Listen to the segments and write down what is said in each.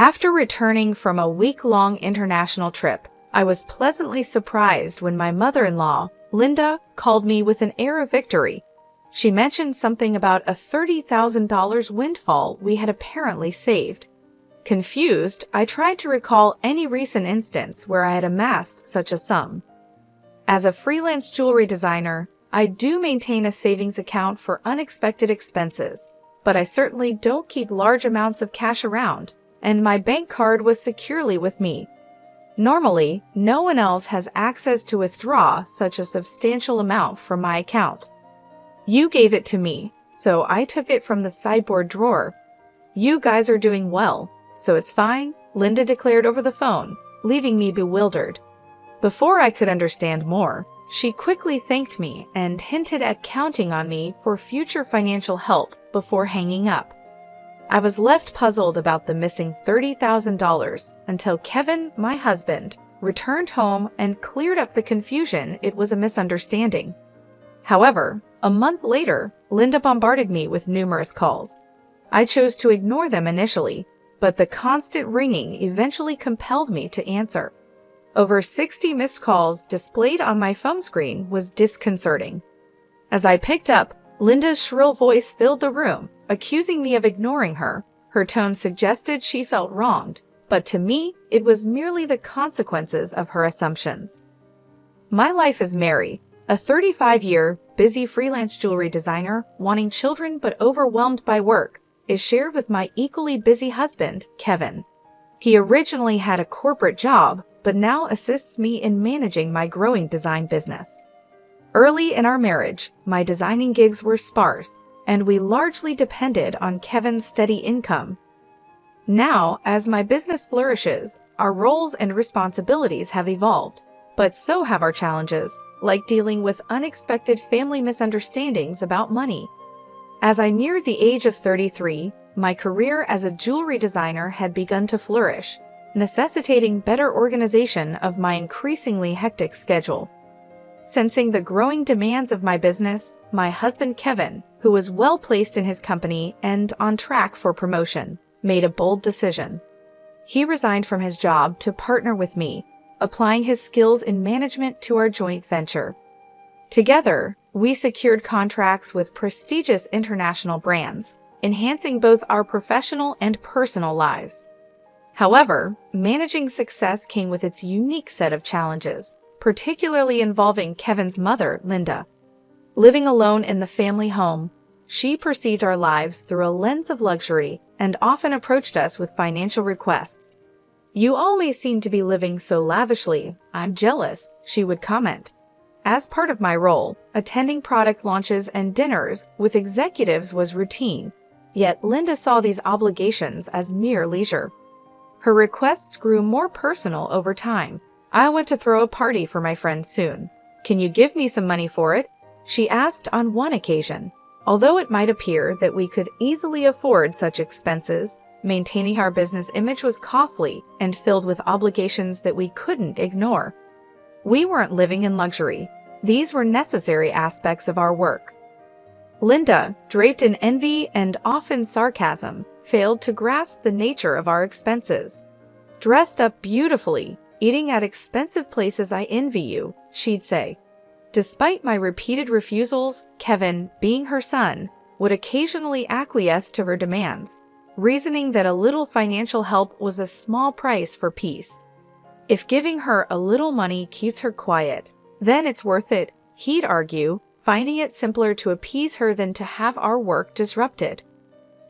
After returning from a week-long international trip, I was pleasantly surprised when my mother-in-law, Linda, called me with an air of victory. She mentioned something about a $30,000 windfall we had apparently saved. Confused, I tried to recall any recent instance where I had amassed such a sum. As a freelance jewelry designer, I do maintain a savings account for unexpected expenses, but I certainly don't keep large amounts of cash around, and my bank card was securely with me. Normally, no one else has access to withdraw such a substantial amount from my account. You gave it to me, so I took it from the sideboard drawer. You guys are doing well, so it's fine, Linda declared over the phone, leaving me bewildered. Before I could understand more, she quickly thanked me and hinted at counting on me for future financial help before hanging up. I was left puzzled about the missing $30,000 until Kevin, my husband, returned home and cleared up the confusion it was a misunderstanding. However, a month later, Linda bombarded me with numerous calls. I chose to ignore them initially, but the constant ringing eventually compelled me to answer. Over 60 missed calls displayed on my phone screen was disconcerting. As I picked up, Linda's shrill voice filled the room, accusing me of ignoring her. Her tone suggested she felt wronged, but to me, it was merely the consequences of her assumptions. My life as Mary, a 35-year, busy freelance jewelry designer wanting children but overwhelmed by work, is shared with my equally busy husband, Kevin. He originally had a corporate job, but now assists me in managing my growing design business. Early in our marriage, my designing gigs were sparse, and we largely depended on Kevin's steady income. Now, as my business flourishes, our roles and responsibilities have evolved, but so have our challenges, like dealing with unexpected family misunderstandings about money. As I neared the age of 33, my career as a jewelry designer had begun to flourish, necessitating better organization of my increasingly hectic schedule. Sensing the growing demands of my business, my husband Kevin, who was well placed in his company and on track for promotion, made a bold decision. He resigned from his job to partner with me, applying his skills in management to our joint venture. Together, we secured contracts with prestigious international brands, enhancing both our professional and personal lives. However, managing success came with its unique set of challenges, particularly involving Kevin's mother, Linda. Living alone in the family home, she perceived our lives through a lens of luxury and often approached us with financial requests. "You always seem to be living so lavishly. I'm jealous," she would comment. As part of my role, attending product launches and dinners with executives was routine, yet Linda saw these obligations as mere leisure. Her requests grew more personal over time. "I want to throw a party for my friends soon. Can you give me some money for it?" she asked on one occasion. Although it might appear that we could easily afford such expenses, maintaining our business image was costly and filled with obligations that we couldn't ignore. We weren't living in luxury. These were necessary aspects of our work. Linda, draped in envy and often sarcasm, failed to grasp the nature of our expenses. "Dressed up beautifully, eating at expensive places, I envy you," she'd say. Despite my repeated refusals, Kevin, being her son, would occasionally acquiesce to her demands, reasoning that a little financial help was a small price for peace. "If giving her a little money keeps her quiet, then it's worth it," he'd argue, finding it simpler to appease her than to have our work disrupted.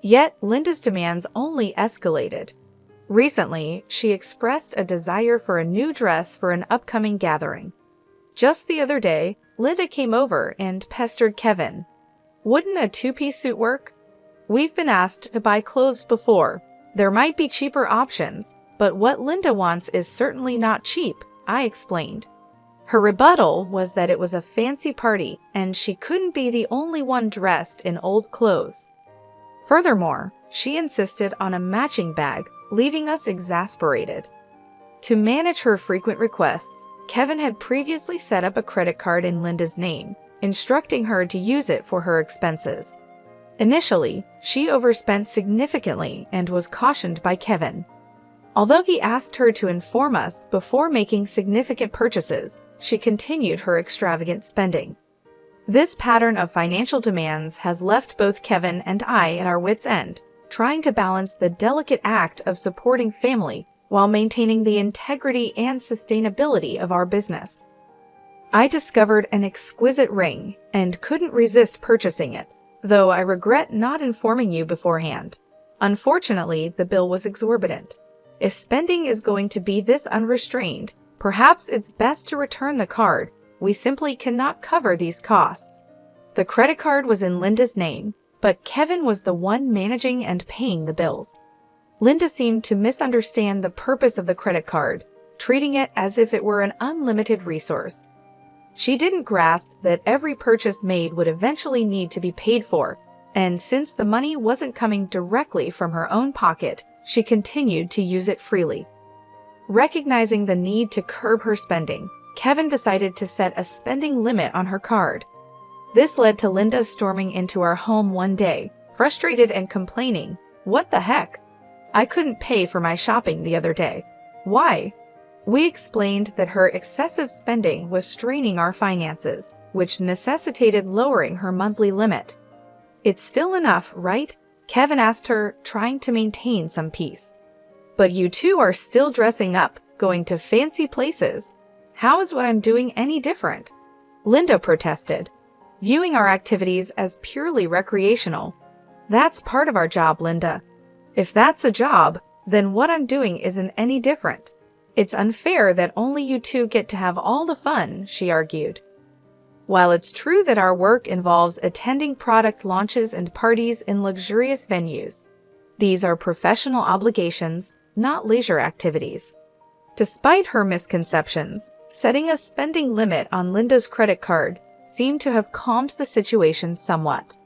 Yet Linda's demands only escalated. Recently, she expressed a desire for a new dress for an upcoming gathering. Just the other day, Linda came over and pestered Kevin. "Wouldn't a two-piece suit work? We've been asked to buy clothes before. There might be cheaper options, but what Linda wants is certainly not cheap," I explained. Her rebuttal was that it was a fancy party and she couldn't be the only one dressed in old clothes. Furthermore, she insisted on a matching bag, leaving us exasperated. To manage her frequent requests, Kevin had previously set up a credit card in Linda's name, instructing her to use it for her expenses. Initially, she overspent significantly and was cautioned by Kevin. Although he asked her to inform us before making significant purchases, she continued her extravagant spending. This pattern of financial demands has left both Kevin and I at our wits' end, trying to balance the delicate act of supporting family while maintaining the integrity and sustainability of our business. I discovered an exquisite ring and couldn't resist purchasing it, though I regret not informing you beforehand. Unfortunately, the bill was exorbitant. If spending is going to be this unrestrained, perhaps it's best to return the card. We simply cannot cover these costs. The credit card was in Linda's name, but Kevin was the one managing and paying the bills. Linda seemed to misunderstand the purpose of the credit card, treating it as if it were an unlimited resource. She didn't grasp that every purchase made would eventually need to be paid for, and since the money wasn't coming directly from her own pocket, she continued to use it freely. Recognizing the need to curb her spending, Kevin decided to set a spending limit on her card. This led to Linda storming into our home one day, frustrated and complaining, "What the heck? I couldn't pay for my shopping the other day. Why?" We explained that her excessive spending was straining our finances, which necessitated lowering her monthly limit. "It's still enough, right?" Kevin asked her, trying to maintain some peace. "But you two are still dressing up, going to fancy places. How is what I'm doing any different?" Linda protested, viewing our activities as purely recreational. "That's part of our job, Linda. If that's a job, then what I'm doing isn't any different. It's unfair that only you two get to have all the fun," she argued. While it's true that our work involves attending product launches and parties in luxurious venues, these are professional obligations, not leisure activities. Despite her misconceptions, setting a spending limit on Linda's credit card seemed to have calmed the situation somewhat.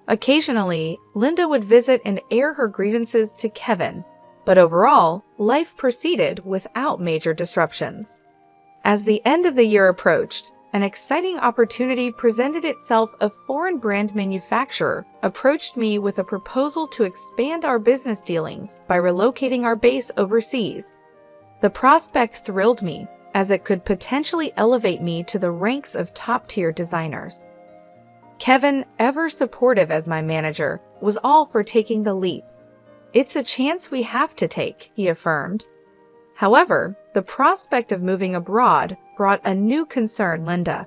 Occasionally, Linda would visit and air her grievances to Kevin, but overall, life proceeded without major disruptions. As the end of the year approached, an exciting opportunity presented itself. A foreign brand manufacturer approached me with a proposal to expand our business dealings by relocating our base overseas. The prospect thrilled me, as it could potentially elevate me to the ranks of top-tier designers. Kevin, ever supportive as my manager, was all for taking the leap. "It's a chance we have to take," he affirmed. However, the prospect of moving abroad brought a new concern Linda.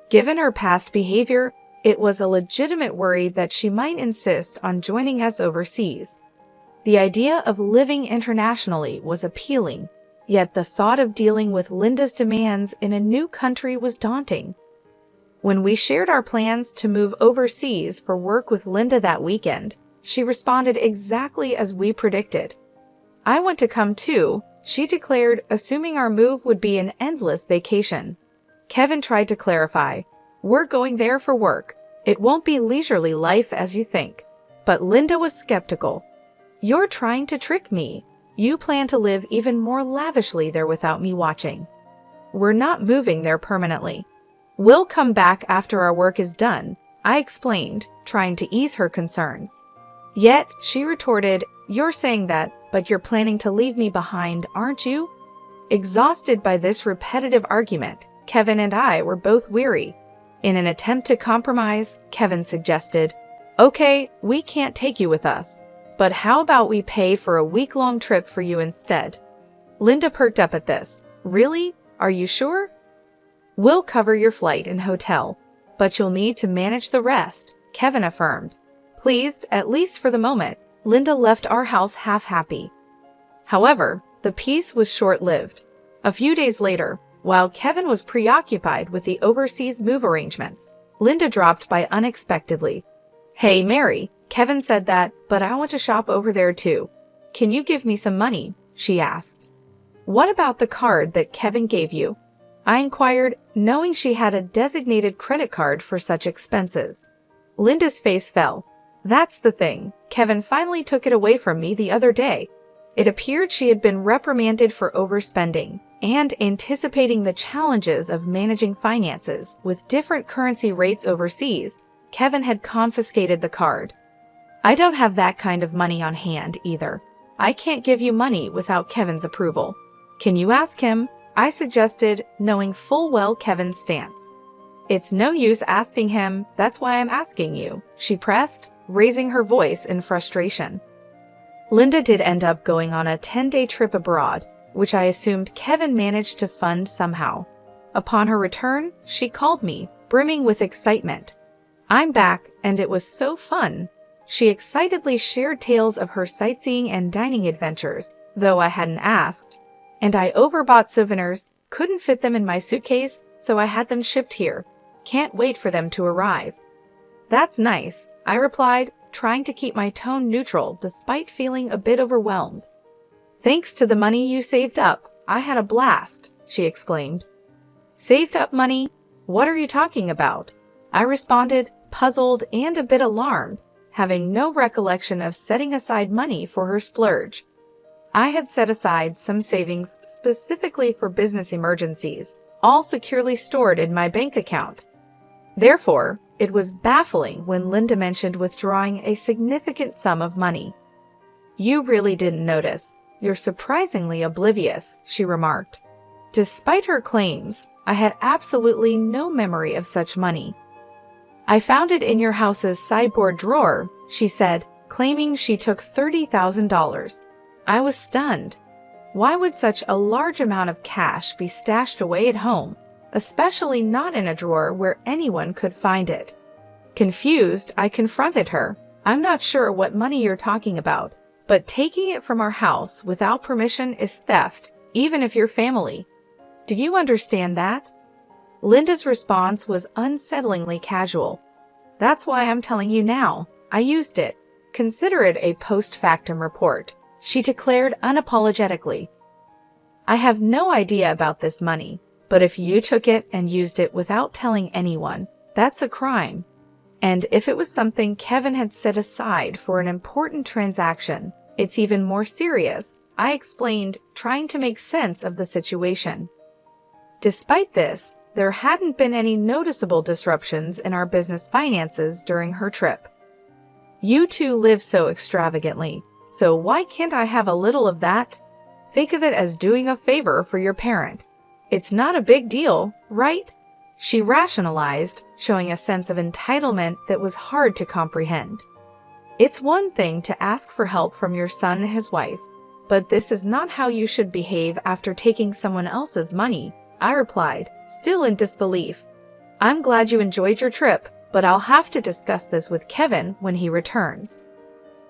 Given her past behavior, it was a legitimate worry that she might insist on joining us overseas. The idea of living internationally was appealing, yet the thought of dealing with Linda's demands in a new country was daunting. When we shared our plans to move overseas for work with Linda that weekend, she responded exactly as we predicted. "I want to come too," she declared, assuming our move would be an endless vacation. Kevin tried to clarify, "We're going there for work. It won't be leisurely life as you think." But Linda was skeptical. "You're trying to trick me. You plan to live even more lavishly there without me watching." "We're not moving there permanently. We'll come back after our work is done," I explained, trying to ease her concerns. Yet, she retorted, "You're saying that, but you're planning to leave me behind, aren't you?" Exhausted by this repetitive argument, Kevin and I were both weary. In an attempt to compromise, Kevin suggested, "Okay, we can't take you with us, but how about we pay for a week-long trip for you instead?" Linda perked up at this. "Really? Are you sure?" "We'll cover your flight and hotel, but you'll need to manage the rest," Kevin affirmed. Pleased, at least for the moment, Linda left our house half-happy. However, the peace was short-lived. A few days later, while Kevin was preoccupied with the overseas move arrangements, Linda dropped by unexpectedly. "Hey, Mary," Kevin said that, "but I want to shop over there too. Can you give me some money?" she asked. "What about the card that Kevin gave you?" I inquired, knowing she had a designated credit card for such expenses. Linda's face fell. "That's the thing. Kevin finally took it away from me the other day." It appeared she had been reprimanded for overspending, and anticipating the challenges of managing finances with different currency rates overseas, Kevin had confiscated the card. "I don't have that kind of money on hand either," I can't give you money without Kevin's approval. Can you ask him? I suggested, knowing full well Kevin's stance. It's no use asking him, that's why I'm asking you, she pressed, raising her voice in frustration. Linda did end up going on a 10-day trip abroad, which I assumed Kevin managed to fund somehow. Upon her return, she called me, brimming with excitement. I'm back, and it was so fun. She excitedly shared tales of her sightseeing and dining adventures, though I hadn't asked. And I overbought souvenirs, couldn't fit them in my suitcase, so I had them shipped here. Can't wait for them to arrive. That's nice, I replied, trying to keep my tone neutral despite feeling a bit overwhelmed. Thanks to the money you saved up, I had a blast, she exclaimed. Saved up money? What are you talking about? I responded, puzzled and a bit alarmed, having no recollection of setting aside money for her splurge. I had set aside some savings specifically for business emergencies, all securely stored in my bank account. Therefore, it was baffling when Linda mentioned withdrawing a significant sum of money. You really didn't notice. You're surprisingly oblivious, she remarked. Despite her claims, I had absolutely no memory of such money. I found it in your house's sideboard drawer, she said, claiming she took $30,000. I was stunned. Why would such a large amount of cash be stashed away at home, especially not in a drawer where anyone could find it? Confused, I confronted her. I'm not sure what money you're talking about, but taking it from our house without permission is theft, even if you're family. Do you understand that? Linda's response was unsettlingly casual. That's why I'm telling you now. I used it. Consider it a post-factum report, she declared unapologetically. I have no idea about this money, but if you took it and used it without telling anyone, that's a crime. And if it was something Kevin had set aside for an important transaction, it's even more serious, I explained, trying to make sense of the situation. Despite this, there hadn't been any noticeable disruptions in our business finances during her trip. You two live so extravagantly, so why can't I have a little of that? Think of it as doing a favor for your parent. It's not a big deal, right? She rationalized, showing a sense of entitlement that was hard to comprehend. It's one thing to ask for help from your son and his wife, but this is not how you should behave after taking someone else's money, I replied, still in disbelief. I'm glad you enjoyed your trip, but I'll have to discuss this with Kevin when he returns.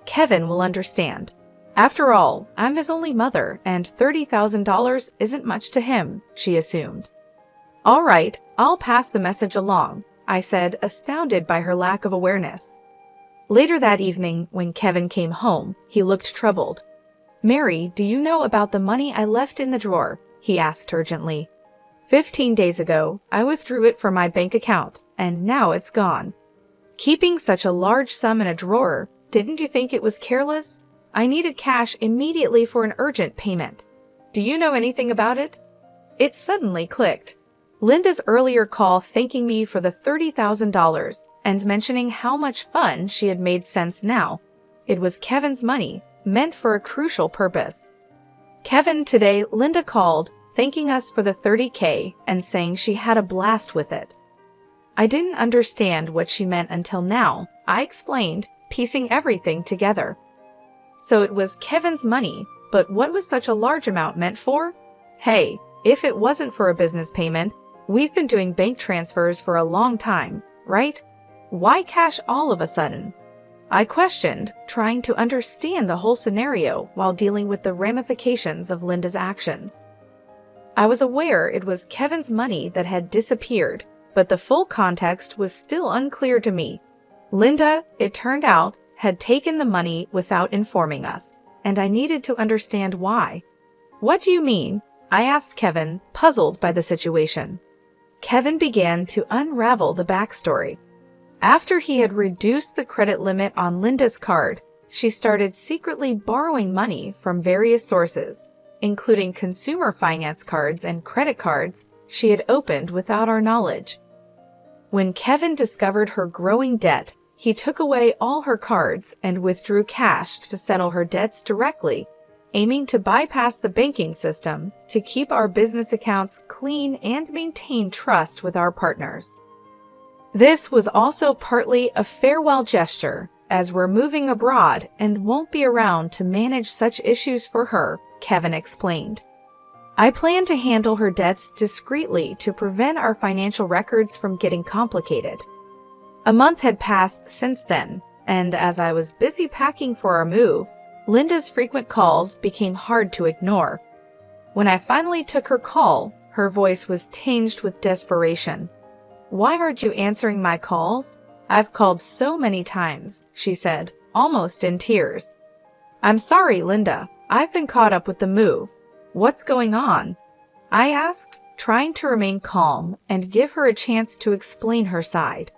Kevin will understand. After all, I'm his only mother, and $30,000 isn't much to him, she assumed. All right, I'll pass the message along, I said, astounded by her lack of awareness. Later that evening, when Kevin came home, he looked troubled. Mary, do you know about the money I left in the drawer? He asked urgently. 15 days ago, I withdrew it from my bank account, and now it's gone. Keeping such a large sum in a drawer, didn't you think it was careless? I needed cash immediately for an urgent payment. Do you know anything about it? It suddenly clicked. Linda's earlier call thanking me for the $30,000 and mentioning how much fun she had made sense now. It was Kevin's money, meant for a crucial purpose. Kevin, today, Linda called, thanking us for the $30K and saying she had a blast with it. I didn't understand what she meant until now, I explained, piecing everything together. So it was Kevin's money, but what was such a large amount meant for? Hey, if it wasn't for a business payment, we've been doing bank transfers for a long time, right? Why cash all of a sudden? I questioned, trying to understand the whole scenario while dealing with the ramifications of Linda's actions. I was aware it was Kevin's money that had disappeared, but the full context was still unclear to me. Linda, it turned out, had taken the money without informing us, and I needed to understand why. What do you mean? I asked Kevin, puzzled by the situation. Kevin began to unravel the backstory. After he had reduced the credit limit on Linda's card, she started secretly borrowing money from various sources, including consumer finance cards and credit cards she had opened without our knowledge. When Kevin discovered her growing debt, he took away all her cards and withdrew cash to settle her debts directly, aiming to bypass the banking system to keep our business accounts clean and maintain trust with our partners. This was also partly a farewell gesture, as we're moving abroad and won't be around to manage such issues for her, Kevin explained. I plan to handle her debts discreetly to prevent our financial records from getting complicated. A month had passed since then, and as I was busy packing for our move, Linda's frequent calls became hard to ignore. When I finally took her call, her voice was tinged with desperation. "Why aren't you answering my calls? I've called so many times," she said, almost in tears. "I'm sorry, Linda. I've been caught up with the move. What's going on?" I asked, trying to remain calm and give her a chance to explain her side.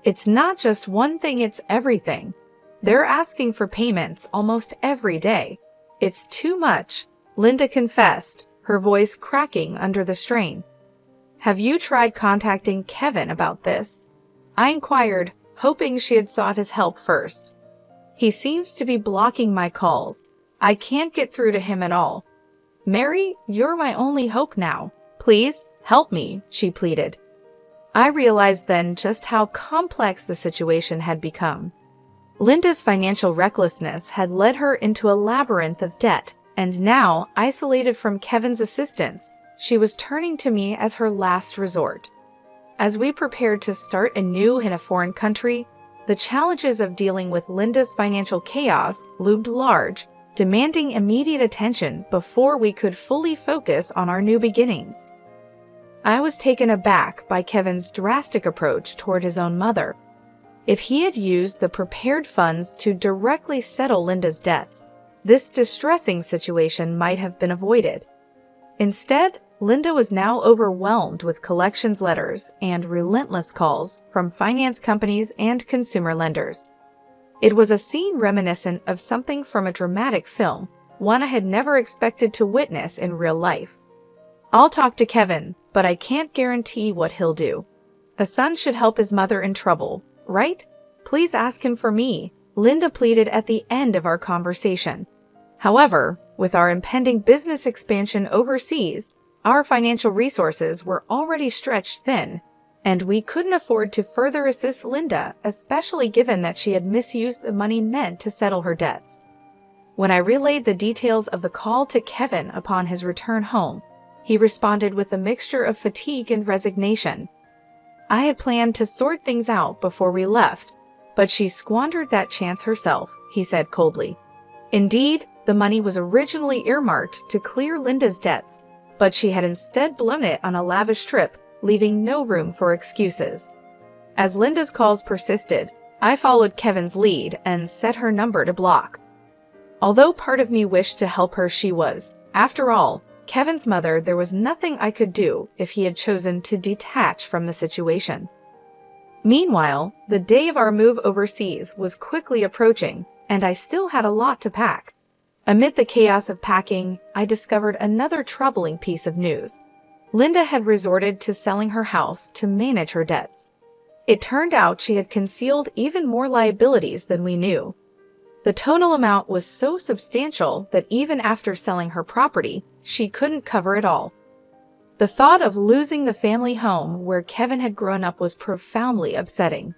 "It's not just one thing, it's everything. They're asking for payments almost every day. It's too much," Linda confessed, her voice cracking under the strain. "Have you tried contacting Kevin about this?" I inquired, hoping she had sought his help first. "He seems to be blocking my calls. I can't get through to him at all. Mary, you're my only hope now. Please, help me," she pleaded. I realized then just how complex the situation had become. Linda's financial recklessness had led her into a labyrinth of debt, and now, isolated from Kevin's assistance, she was turning to me as her last resort. As we prepared to start anew in a foreign country, the challenges of dealing with Linda's financial chaos loomed large, demanding immediate attention before we could fully focus on our new beginnings. I was taken aback by Kevin's drastic approach toward his own mother. If he had used the prepared funds to directly settle Linda's debts, this distressing situation might have been avoided. Instead, Linda was now overwhelmed with collections letters and relentless calls from finance companies and consumer lenders. It was a scene reminiscent of something from a dramatic film, one I had never expected to witness in real life. "I'll talk to Kevin, but I can't guarantee what he'll do. A son should help his mother in trouble, right? Please ask him for me," Linda pleaded at the end of our conversation. However, with our impending business expansion overseas, our financial resources were already stretched thin, and we couldn't afford to further assist Linda, especially given that she had misused the money meant to settle her debts. When I relayed the details of the call to Kevin upon his return home, he responded with a mixture of fatigue and resignation. "I had planned to sort things out before we left, but she squandered that chance herself," he said coldly. Indeed, the money was originally earmarked to clear Linda's debts, but she had instead blown it on a lavish trip, leaving no room for excuses. As Linda's calls persisted, I followed Kevin's lead and set her number to block. Although part of me wished to help her, she was, after all, Kevin's mother. There was nothing I could do if he had chosen to detach from the situation. Meanwhile, the day of our move overseas was quickly approaching, and I still had a lot to pack. Amid the chaos of packing, I discovered another troubling piece of news. Linda had resorted to selling her house to manage her debts. It turned out she had concealed even more liabilities than we knew. The total amount was so substantial that even after selling her property, she couldn't cover it all. The thought of losing the family home where Kevin had grown up was profoundly upsetting.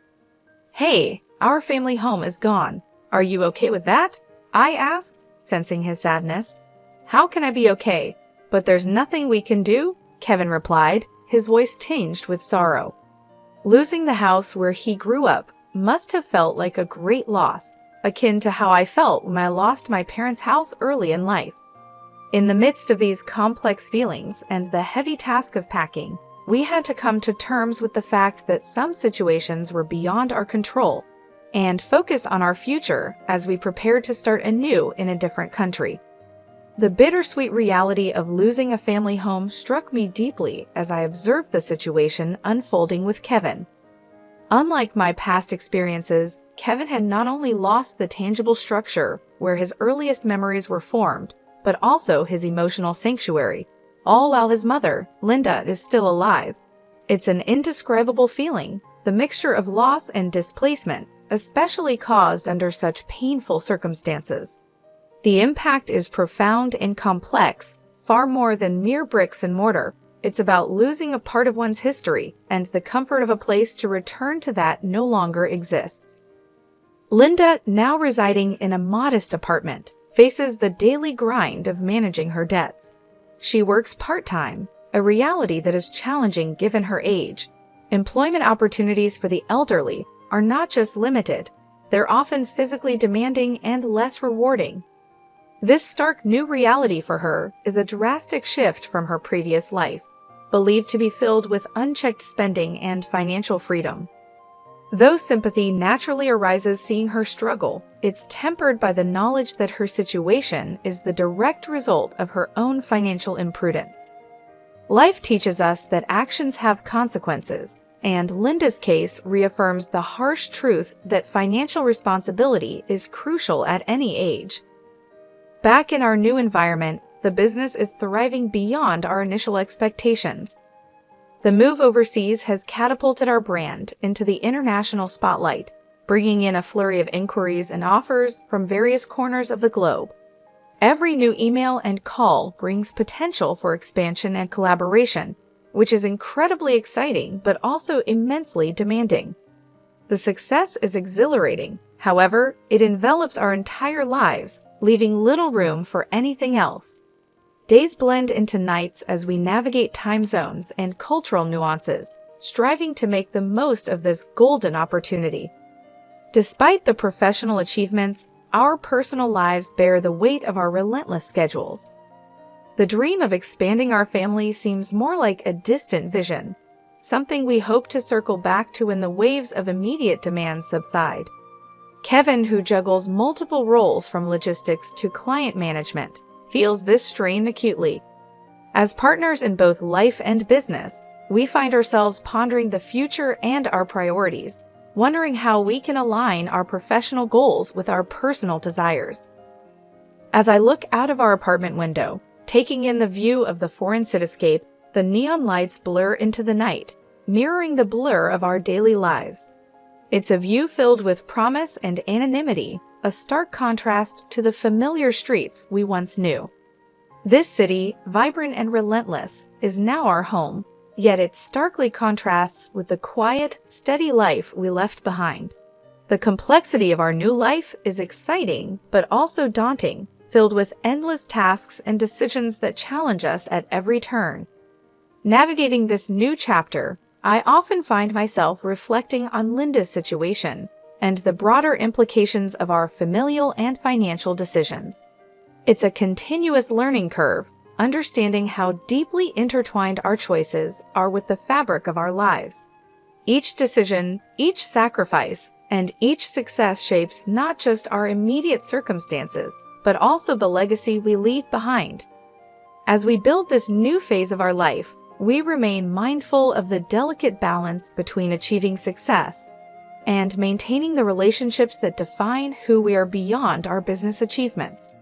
"Hey, our family home is gone. Are you okay with that?" I asked, sensing his sadness. "How can I be okay? But there's nothing we can do," Kevin replied, his voice tinged with sorrow. Losing the house where he grew up must have felt like a great loss, akin to how I felt when I lost my parents' house early in life. In the midst of these complex feelings and the heavy task of packing, we had to come to terms with the fact that some situations were beyond our control and focus on our future as we prepared to start anew in a different country. The bittersweet reality of losing a family home struck me deeply as I observed the situation unfolding with Kevin. Unlike my past experiences, Kevin had not only lost the tangible structure where his earliest memories were formed, but also his emotional sanctuary, all while his mother, Linda, is still alive. It's an indescribable feeling, the mixture of loss and displacement, especially caused under such painful circumstances. The impact is profound and complex, far more than mere bricks and mortar. It's about losing a part of one's history and the comfort of a place to return to that no longer exists. Linda, now residing in a modest apartment, faces the daily grind of managing her debts. She works part-time, a reality that is challenging given her age. Employment opportunities for the elderly are not just limited, they're often physically demanding and less rewarding. This stark new reality for her is a drastic shift from her previous life, believed to be filled with unchecked spending and financial freedom. Though sympathy naturally arises seeing her struggle, it's tempered by the knowledge that her situation is the direct result of her own financial imprudence. Life teaches us that actions have consequences, and Linda's case reaffirms the harsh truth that financial responsibility is crucial at any age. Back in our new environment, the business is thriving beyond our initial expectations. The move overseas has catapulted our brand into the international spotlight, bringing in a flurry of inquiries and offers from various corners of the globe. Every new email and call brings potential for expansion and collaboration, which is incredibly exciting but also immensely demanding. The success is exhilarating, however, it envelops our entire lives, leaving little room for anything else. Days blend into nights as we navigate time zones and cultural nuances, striving to make the most of this golden opportunity. Despite the professional achievements, our personal lives bear the weight of our relentless schedules. The dream of expanding our family seems more like a distant vision, something we hope to circle back to when the waves of immediate demand subside. Kevin, who juggles multiple roles from logistics to client management, feels this strain acutely. As partners in both life and business, we find ourselves pondering the future and our priorities, wondering how we can align our professional goals with our personal desires. As I look out of our apartment window, taking in the view of the foreign cityscape, the neon lights blur into the night, mirroring the blur of our daily lives. It's a view filled with promise and anonymity, a stark contrast to the familiar streets we once knew. This city, vibrant and relentless, is now our home, yet it starkly contrasts with the quiet, steady life we left behind. The complexity of our new life is exciting, but also daunting, filled with endless tasks and decisions that challenge us at every turn. Navigating this new chapter, I often find myself reflecting on Linda's situation and the broader implications of our familial and financial decisions. It's a continuous learning curve, understanding how deeply intertwined our choices are with the fabric of our lives. Each decision, each sacrifice, and each success shapes not just our immediate circumstances, but also the legacy we leave behind. As we build this new phase of our life, we remain mindful of the delicate balance between achieving success and maintaining the relationships that define who we are beyond our business achievements.